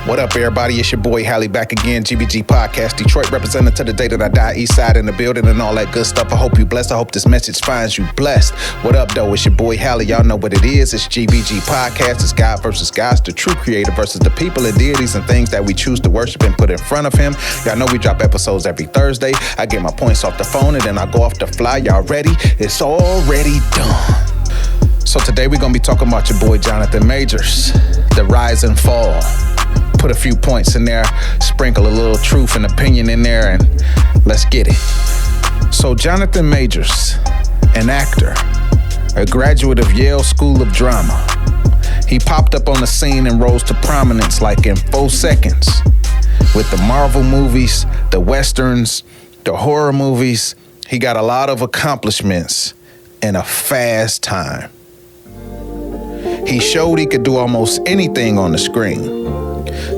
What up, everybody? It's your boy Hally back again, GBG Podcast, Detroit representing to the day that I die, east side in the building and all that good stuff. I hope you blessed. I hope this message finds you blessed. What up, though? It's your boy Hally. Y'all know what it is. It's GBG Podcast. It's God versus gods, the true creator versus the people and deities and things that we choose to worship and put in front of him. Y'all know we drop episodes every Thursday. I get my points off the phone and then I go off the fly. Y'all ready? It's already done. So today we're going to be talking about your boy Jonathan Majors, the rise and fall. Put a few points in there, sprinkle a little truth and opinion in there, and let's get it. So Jonathan Majors, an actor, a graduate of Yale School of Drama. He popped up on the scene and rose to prominence like in 4 seconds. With the Marvel movies, the Westerns, the horror movies, he got a lot of accomplishments in a fast time. He showed he could do almost anything on the screen.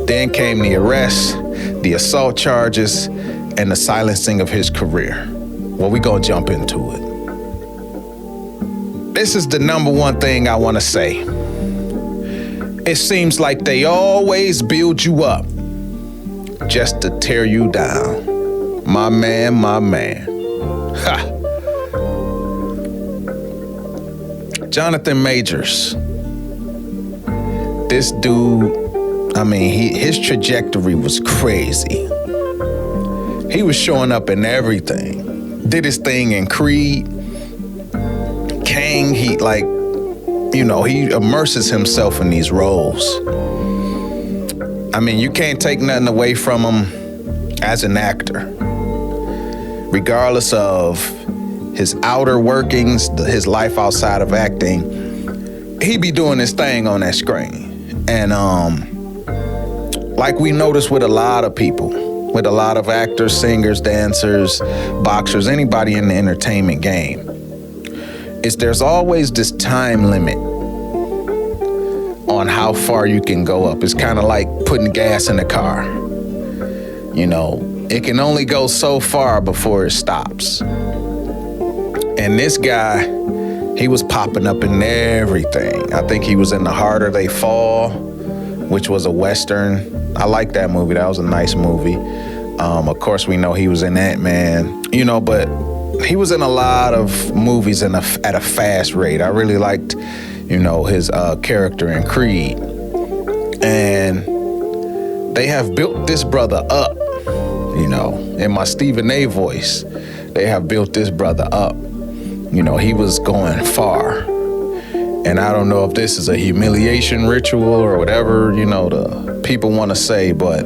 Then came the arrest, the assault charges, and the silencing of his career. Well, we gonna jump into it. This is the number one thing I wanna say. It seems like they always build you up just to tear you down. My man, my man. Ha! Jonathan Majors. This dude, his trajectory was crazy. He was showing up in everything. Did his thing in Creed. Kang, he immerses himself in these roles. You can't take nothing away from him as an actor. Regardless of his outer workings, his life outside of acting, he be doing his thing on that screen. And like we notice with a lot of people, with a lot of actors, singers, dancers, boxers, anybody in the entertainment game, there's always this time limit on how far you can go up. It's kind of like putting gas in a car. It can only go so far before it stops. And this guy, he was popping up in everything. I think he was in The Harder They Fall, which was a Western. I like that movie. That was a nice movie. Of course, we know he was in Ant-Man, but he was in a lot of movies at a fast rate. I really liked, his character in Creed. And they have built this brother up, in my Stephen A. voice. They have built this brother up. He was going far. And I don't know if this is a humiliation ritual or whatever, the people want to say, but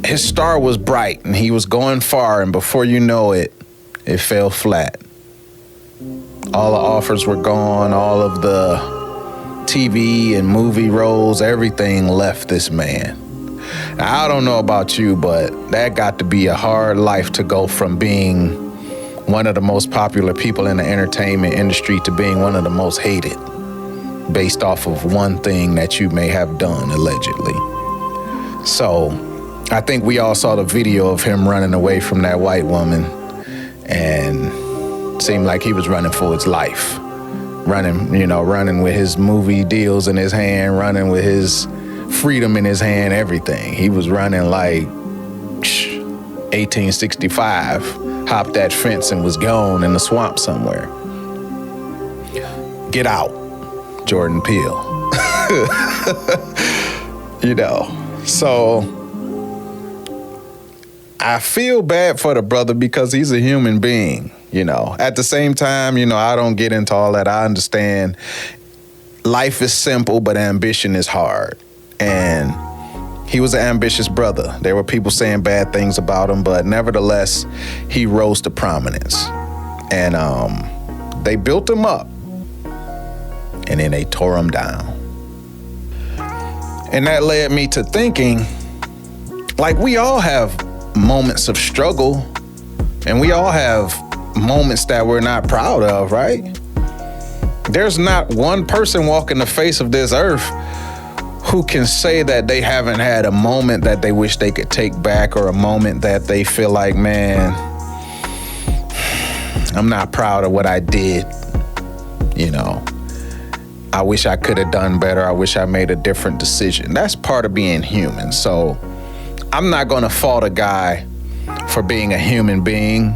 his star was bright and he was going far, and before you know it, it fell flat. All the offers were gone, all of the TV and movie roles, everything left this man. Now, I don't know about you, but that got to be a hard life to go from being one of the most popular people in the entertainment industry to being one of the most hated based off of one thing that you may have done, allegedly. So I think we all saw the video of him running away from that white woman, and it seemed like he was running for his life. Running with his movie deals in his hand, running with his freedom in his hand, everything. He was running like 1865. Hopped that fence and was gone in the swamp somewhere. Get out, Jordan Peele. So I feel bad for the brother because he's a human being, At the same time, I don't get into all that. I understand life is simple, but ambition is hard. And he was an ambitious brother. There were people saying bad things about him, but nevertheless, he rose to prominence. And they built him up, and then they tore him down. And that led me to thinking, like, we all have moments of struggle, and we all have moments that we're not proud of, right? There's not one person walking the face of this earth who can say that they haven't had a moment that they wish they could take back, or a moment that they feel like, man, I'm not proud of what I did. I wish I could have done better. I wish I made a different decision. That's part of being human. So I'm not going to fault a guy for being a human being.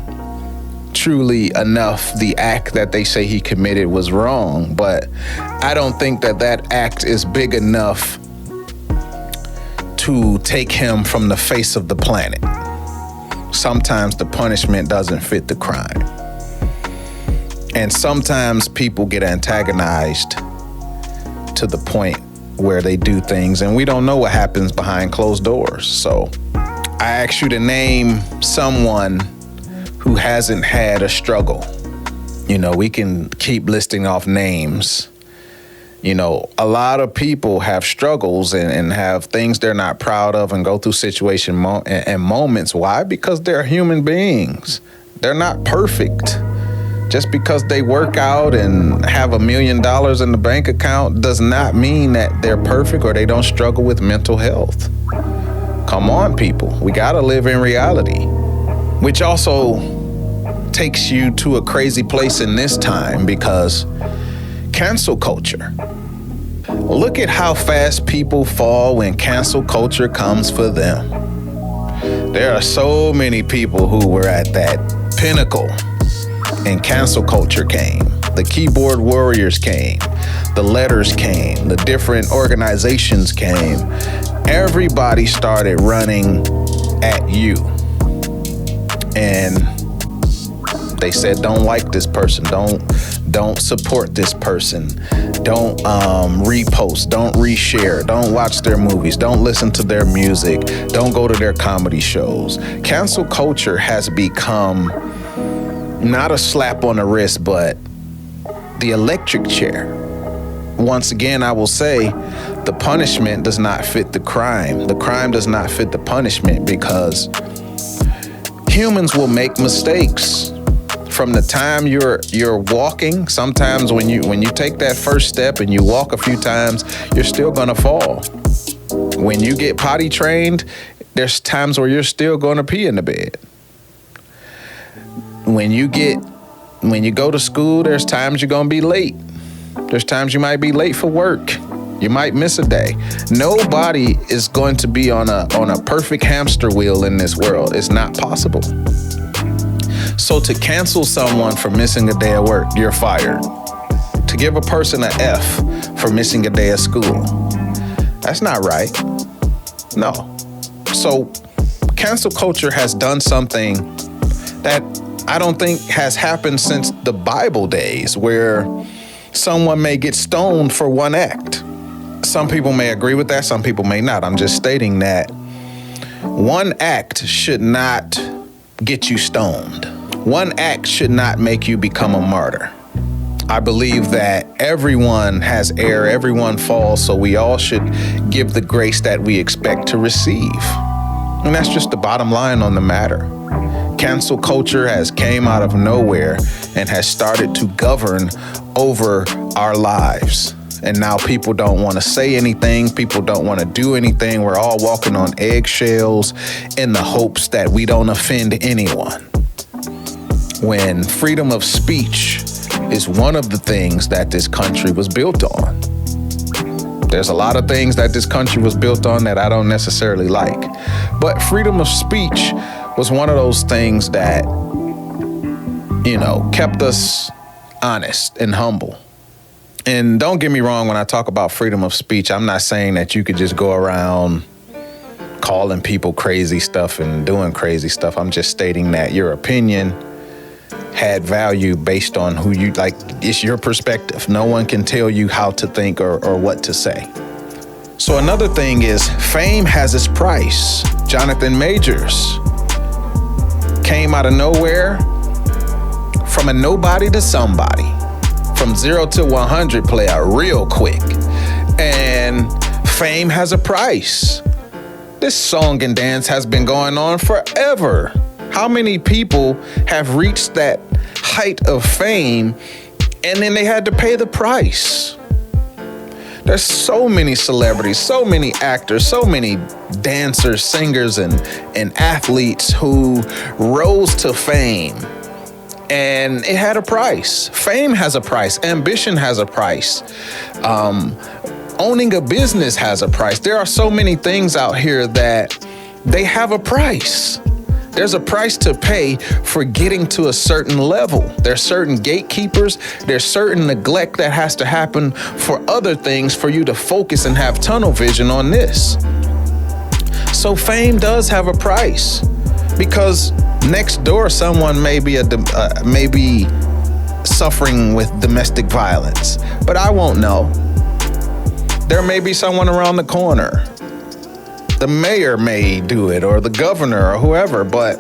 Truly enough, the act that they say he committed was wrong, but I don't think that that act is big enough to take him from the face of the planet. Sometimes the punishment doesn't fit the crime. And sometimes people get antagonized to the point where they do things and we don't know what happens behind closed doors. So I ask you to name someone who hasn't had a struggle. You know, we can keep listing off names. You know, a lot of people have struggles and have things they're not proud of and go through situation and moments. Why? Because they're human beings. They're not perfect. Just because they work out and have $1 million in the bank account does not mean that they're perfect or they don't struggle with mental health. Come on, people. We got to live in reality, which also takes you to a crazy place in this time because cancel culture. Look at how fast people fall when cancel culture comes for them. There are so many people who were at that pinnacle and cancel culture came. The keyboard warriors came. The letters came. The different organizations came. Everybody started running at you. And they said, don't like this person. Don't support this person. Don't repost. Don't reshare. Don't watch their movies. Don't listen to their music. Don't go to their comedy shows. Cancel culture has become not a slap on the wrist, but the electric chair. Once again, I will say the punishment does not fit the crime. The crime does not fit the punishment because humans will make mistakes. From the time you're walking, sometimes when you take that first step and you walk a few times, you're still gonna fall. When you get potty trained, there's times where you're still gonna pee in the bed. When you go to school, there's times you're gonna be late. There's times you might be late for work. You might miss a day. Nobody is going to be on a perfect hamster wheel in this world. It's not possible. So to cancel someone for missing a day of work, you're fired. To give a person an F for missing a day of school, that's not right. No. So cancel culture has done something that I don't think has happened since the Bible days, where someone may get stoned for one act. Some people may agree with that, some people may not. I'm just stating that one act should not get you stoned. One act should not make you become a martyr. I believe that everyone has error, everyone falls, so we all should give the grace that we expect to receive. And that's just the bottom line on the matter. Cancel culture has came out of nowhere and has started to govern over our lives. And now people don't want to say anything. People don't want to do anything. We're all walking on eggshells in the hopes that we don't offend anyone. When freedom of speech is one of the things that this country was built on. There's a lot of things that this country was built on that I don't necessarily like. But freedom of speech was one of those things that, kept us honest and humble. And don't get me wrong, when I talk about freedom of speech, I'm not saying that you could just go around calling people crazy stuff and doing crazy stuff. I'm just stating that your opinion had value based on who you like. It's your perspective. No one can tell you how to think or what to say. So another thing is fame has its price. Jonathan Majors came out of nowhere, from a nobody to somebody, from 0 to 100 player real quick. And fame has a price. This song and dance has been going on forever. How many people have reached that height of fame and then they had to pay the price? There's so many celebrities, so many actors, so many dancers, singers, and athletes who rose to fame And it had a price. Fame has a price. Ambition has a price. Owning a business has a price. There are so many things out here that they have a price. There's a price to pay for getting to a certain level. There's certain gatekeepers. There's certain neglect that has to happen for other things for you to focus and have tunnel vision on this. So fame does have a price, because next door someone may be suffering with domestic violence, but I won't know. There may be someone around the corner. The mayor may do it, or the governor, or whoever, but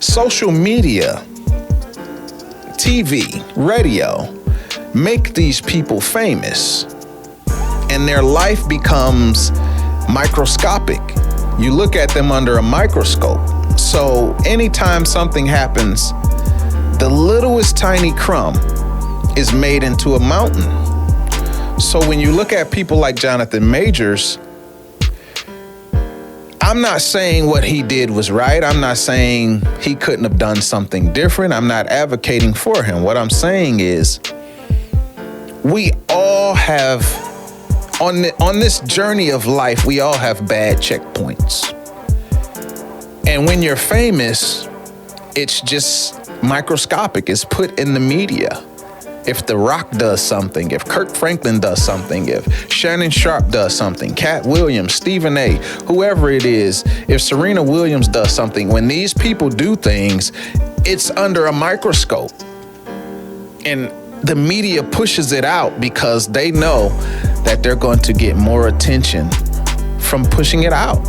social media, TV, radio, make these people famous, and their life becomes microscopic. You look at them under a microscope. So anytime something happens, the littlest tiny crumb is made into a mountain. So when you look at people like Jonathan Majors, I'm not saying what he did was right. I'm not saying he couldn't have done something different. I'm not advocating for him. What I'm saying is, we all have, on this journey of life, we all have bad checkpoints. And when you're famous, it's just microscopic. It's put in the media. If The Rock does something, if Kirk Franklin does something, if Shannon Sharp does something, Cat Williams, Stephen A., whoever it is, if Serena Williams does something, when these people do things, it's under a microscope. And the media pushes it out because they know that they're going to get more attention from pushing it out.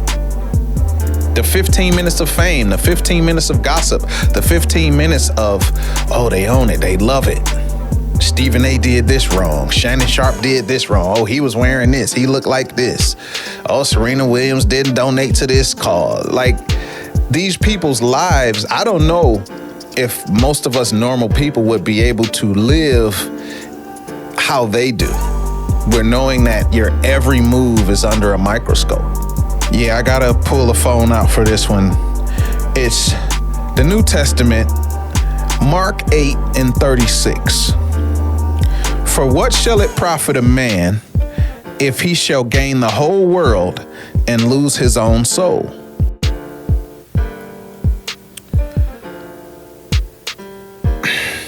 The 15 minutes of fame, the 15 minutes of gossip, the 15 minutes of, oh, they own it, they love it. Stephen A. did this wrong. Shannon Sharp did this wrong. Oh, he was wearing this. He looked like this. Oh, Serena Williams didn't donate to this cause. Like, these people's lives, I don't know if most of us normal people would be able to live how they do. We're knowing that your every move is under a microscope. Yeah, I gotta pull the phone out for this one. It's the New Testament, Mark 8:36. For what shall it profit a man if he shall gain the whole world and lose his own soul?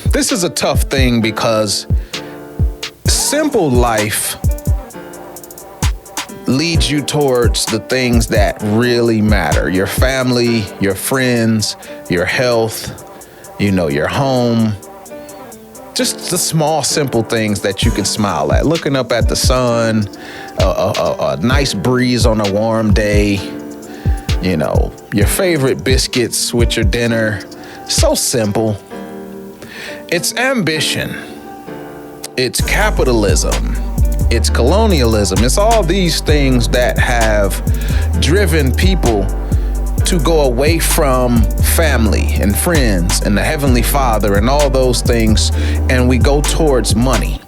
This is a tough thing because simple life leads you towards the things that really matter. Your family, your friends, your health, your home. Just the small, simple things that you can smile at. Looking up at the sun, a nice breeze on a warm day, your favorite biscuits with your dinner. So simple. It's ambition. It's capitalism. It's colonialism. It's all these things that have driven people to go away from family and friends and the Heavenly Father and all those things, and we go towards money,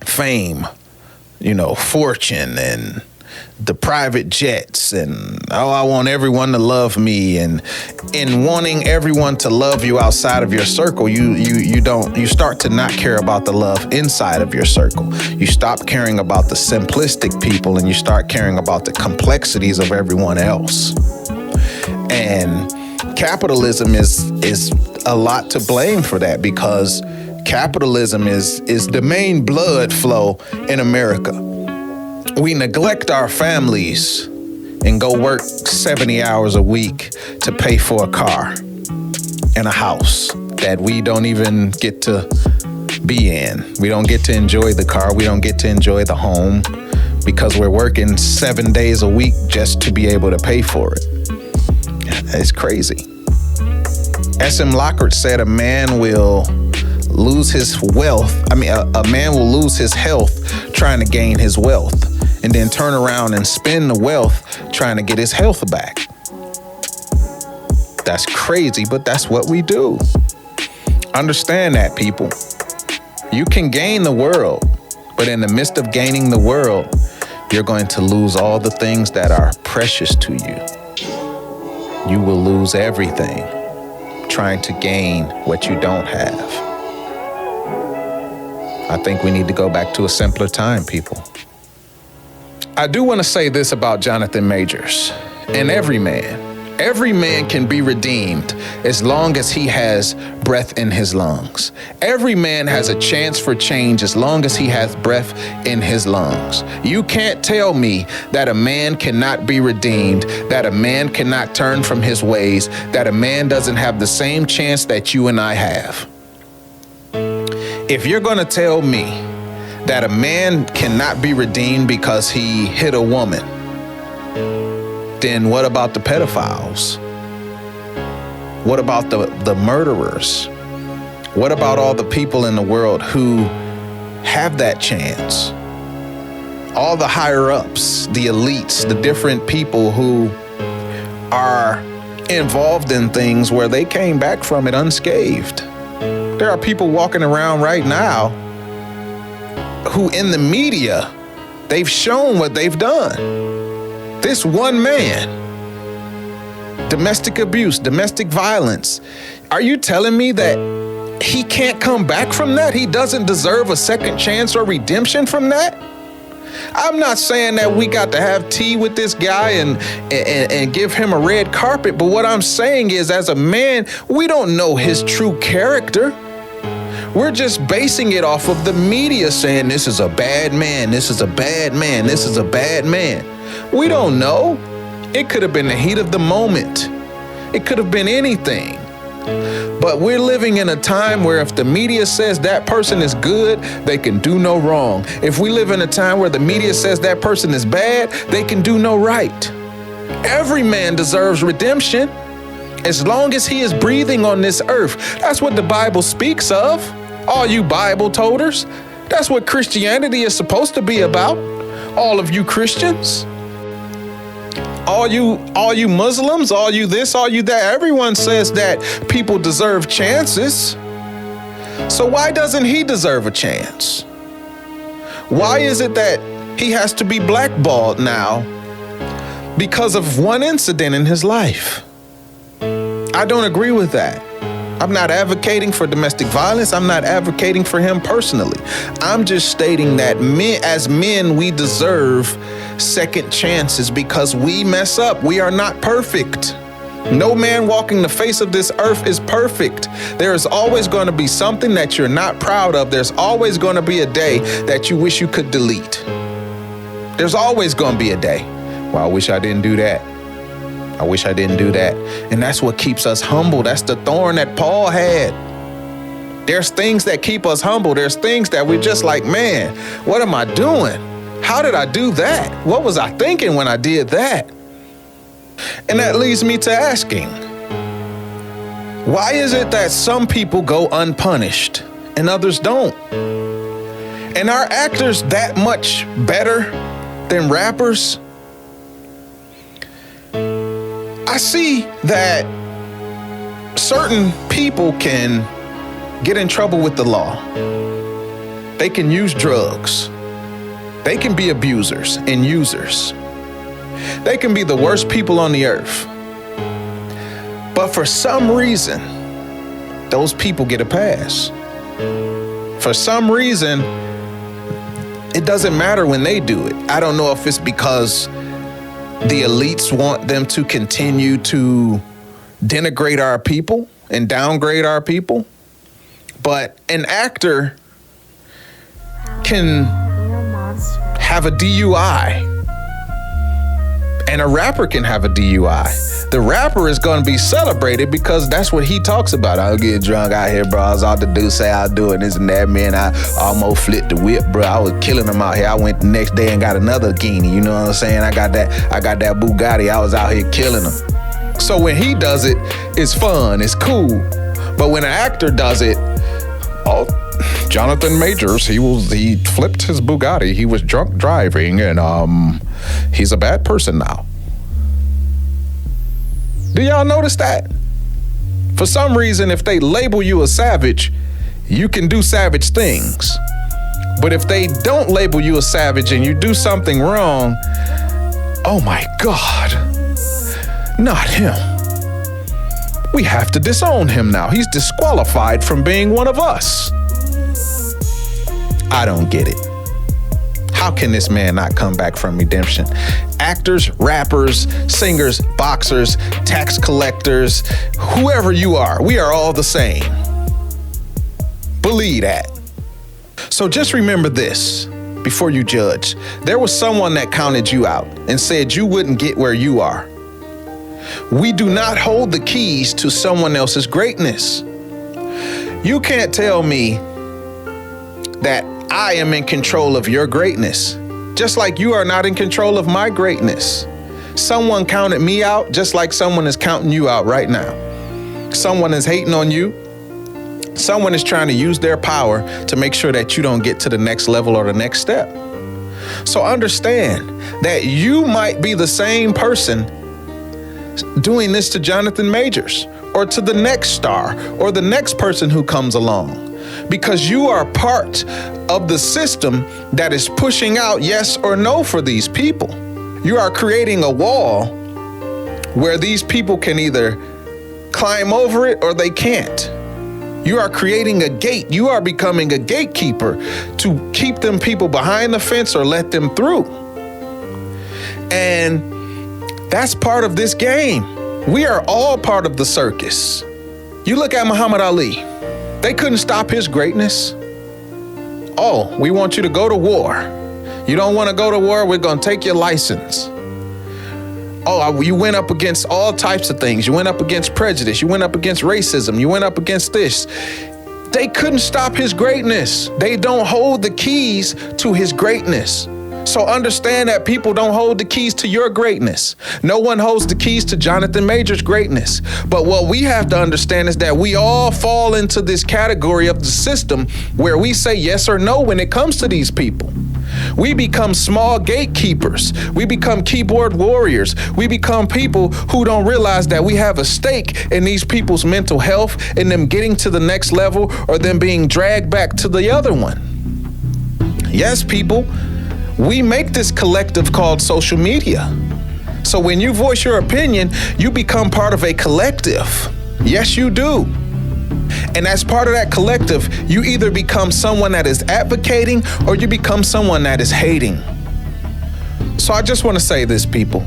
fame, fortune, and the private jets, and I want everyone to love me, and in wanting everyone to love you outside of your circle, you start to not care about the love inside of your circle. You stop caring about the simplistic people, and you start caring about the complexities of everyone else. And capitalism is a lot to blame for that, because capitalism is the main blood flow in America. We neglect our families and go work 70 hours a week to pay for a car and a house that we don't even get to be in. We don't get to enjoy the car. We don't get to enjoy the home because we're working 7 days a week just to be able to pay for it. It's crazy. S.M. Lockhart said a man will lose his wealth. a man will lose his health trying to gain his wealth, and then turn around and spend the wealth trying to get his health back. That's crazy, but that's what we do. Understand that, people. You can gain the world, but in the midst of gaining the world, you're going to lose all the things that are precious to you. You will lose everything trying to gain what you don't have. I think we need to go back to a simpler time, people. I do want to say this about Jonathan Majors and every man. Every man can be redeemed as long as he has breath in his lungs. Every man has a chance for change as long as he has breath in his lungs. You can't tell me that a man cannot be redeemed, that a man cannot turn from his ways, that a man doesn't have the same chance that you and I have. If you're going to tell me that a man cannot be redeemed because he hit a woman, then what about the pedophiles? What about the murderers? What about all the people in the world who have that chance? All the higher ups, the elites, the different people who are involved in things where they came back from it unscathed. There are people walking around right now who in the media, they've shown what they've done. This one man, domestic abuse, domestic violence. Are you telling me that he can't come back from that? He doesn't deserve a second chance or redemption from that? I'm not saying that we got to have tea with this guy and give him a red carpet, but what I'm saying is, as a man, we don't know his true character. We're just basing it off of the media saying this is a bad man, this is a bad man, this is a bad man. We don't know. It could have been the heat of the moment. It could have been anything. But we're living in a time where if the media says that person is good, they can do no wrong. If we live in a time where the media says that person is bad, they can do no right. Every man deserves redemption as long as he is breathing on this earth. That's what the Bible speaks of. All you Bible toters, that's what Christianity is supposed to be about. All of you Christians. All you Muslims, all you this, all you that. Everyone says that people deserve chances. So why doesn't he deserve a chance? Why is it that he has to be blackballed now because of one incident in his life? I don't agree with that. I'm not advocating for domestic violence. I'm not advocating for him personally. I'm just stating that as men, we deserve second chances because we mess up. We are not perfect. No man walking the face of this earth is perfect. There is always going to be something that you're not proud of. There's always going to be a day that you wish you could delete. There's always going to be a day. Well, I wish I didn't do that. I wish I didn't do that. And that's what keeps us humble. That's the thorn that Paul had. There's things that keep us humble. There's things that we're just like, man, what am I doing? How did I do that? What was I thinking when I did that? And that leads me to asking, why is it that some people go unpunished and others don't? And are actors that much better than rappers? I see that certain people can get in trouble with the law. They can use drugs. They can be abusers and users. They can be the worst people on the earth. But for some reason, those people get a pass. For some reason, it doesn't matter when they do it. I don't know if it's because the elites want them to continue to denigrate our people and downgrade our people. But an actor can have a DUI. And a rapper can have a DUI. The rapper is going to be celebrated because that's what he talks about. I'll get drunk out here, bro. I was out to do, say I'll do it, this and that, man. I almost flipped the whip, bro. I was killing them out here. I went the next day and got another guinea. You know what I'm saying? I got that Bugatti. I was out here killing them. So when he does it, it's fun, it's cool. But when an actor does it, oh, Jonathan Majors, he flipped his Bugatti. He was drunk driving, and he's a bad person now. Do y'all notice that? For some reason, if they label you a savage, you can do savage things. But if they don't label you a savage and you do something wrong, oh my God, not him. We have to disown him now. He's disqualified from being one of us. I don't get it. How can this man not come back from redemption? Actors, rappers, singers, boxers, tax collectors, whoever you are, we are all the same. Believe that. So just remember this before you judge. There was someone that counted you out and said you wouldn't get where you are. We do not hold the keys to someone else's greatness. You can't tell me that I am in control of your greatness, just like you are not in control of my greatness. Someone counted me out just like someone is counting you out right now. Someone is hating on you. Someone is trying to use their power to make sure that you don't get to the next level or the next step. So understand that you might be the same person doing this to Jonathan Majors or to the next star or the next person who comes along, because you are part of the system that is pushing out yes or no for these people. You are creating a wall where these people can either climb over it or they can't. You are creating a gate. You are becoming a gatekeeper to keep them people behind the fence or let them through. And that's part of this game. We are all part of the circus. You look at Muhammad Ali. They couldn't stop his greatness. Oh, we want you to go to war. You don't want to go to war? We're going to take your license. Oh, you went up against all types of things. You went up against prejudice. You went up against racism. You went up against this. They couldn't stop his greatness. They don't hold the keys to his greatness. So understand that people don't hold the keys to your greatness. No one holds the keys to Jonathan Majors' greatness. But what we have to understand is that we all fall into this category of the system where we say yes or no when it comes to these people. We become small gatekeepers. We become keyboard warriors. We become people who don't realize that we have a stake in these people's mental health, in them getting to the next level or them being dragged back to the other one. Yes, people, we make this collective called social media. So when you voice your opinion, you become part of a collective. Yes, you do. And as part of that collective, you either become someone that is advocating or you become someone that is hating. So I just want to say this, people.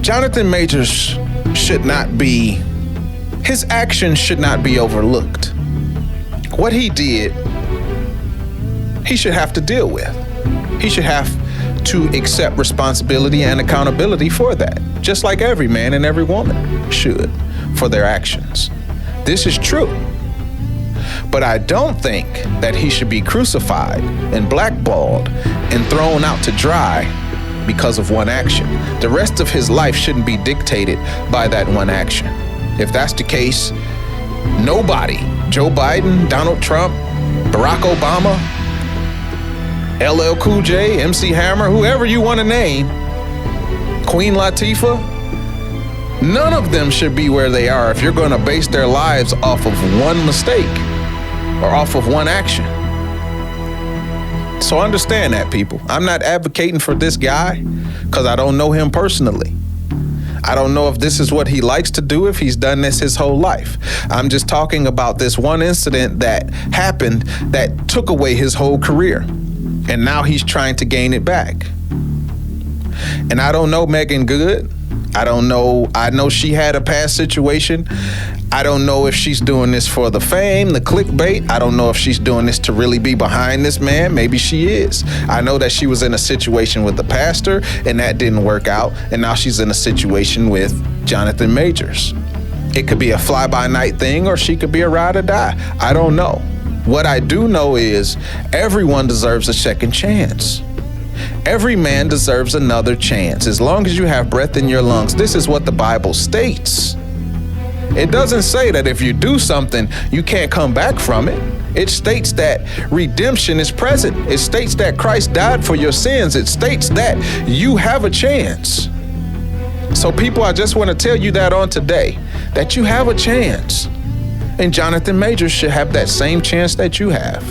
Jonathan Majors his actions should not be overlooked. What he did, he should have to deal with. He should have to accept responsibility and accountability for that, just like every man and every woman should for their actions. This is true. But I don't think that he should be crucified and blackballed and thrown out to dry because of one action. The rest of his life shouldn't be dictated by that one action. If that's the case, nobody, Joe Biden, Donald Trump, Barack Obama, LL Cool J, MC Hammer, whoever you want to name, Queen Latifah, none of them should be where they are if you're going to base their lives off of one mistake or off of one action. So understand that, people. I'm not advocating for this guy because I don't know him personally. I don't know if this is what he likes to do, if he's done this his whole life. I'm just talking about this one incident that happened that took away his whole career. And now he's trying to gain it back. And I don't know Megan Good. I don't know. I know she had a past situation. I don't know if she's doing this for the fame, the clickbait. I don't know if she's doing this to really be behind this man. Maybe she is. I know that she was in a situation with the pastor and that didn't work out. And now she's in a situation with Jonathan Majors. It could be a fly-by-night thing or she could be a ride or die. I don't know. What I do know is everyone deserves a second chance. Every man deserves another chance. As long as you have breath in your lungs, this is what the Bible states. It doesn't say that if you do something, you can't come back from it. It states that redemption is present. It states that Christ died for your sins. It states that you have a chance. So people, I just want to tell you that on today, that you have a chance. And Jonathan Majors should have that same chance that you have.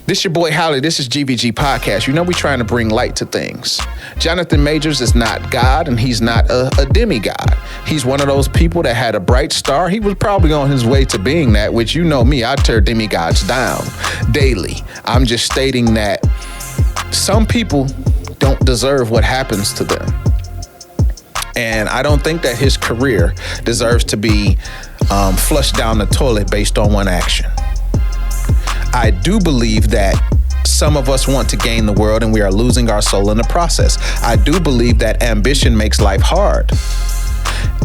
This your boy Holly. This is GVG Podcast. You know we trying to bring light to things. Jonathan Majors is not God, and he's not a demigod. He's one of those people that had a bright star. He was probably on his way to being that, which you know me, I tear demigods down daily. I'm just stating that some people don't deserve what happens to them. And I don't think that his career deserves to be flushed down the toilet based on one action. I do believe that some of us want to gain the world and we are losing our soul in the process. I do believe that ambition makes life hard.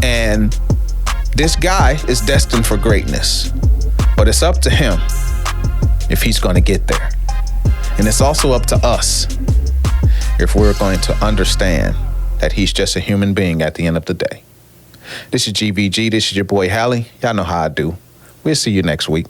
And this guy is destined for greatness. But it's up to him if he's going to get there. And it's also up to us if we're going to understand that he's just a human being at the end of the day. This is GVG. This is your boy Hallie. Y'all know how I do. We'll see you next week.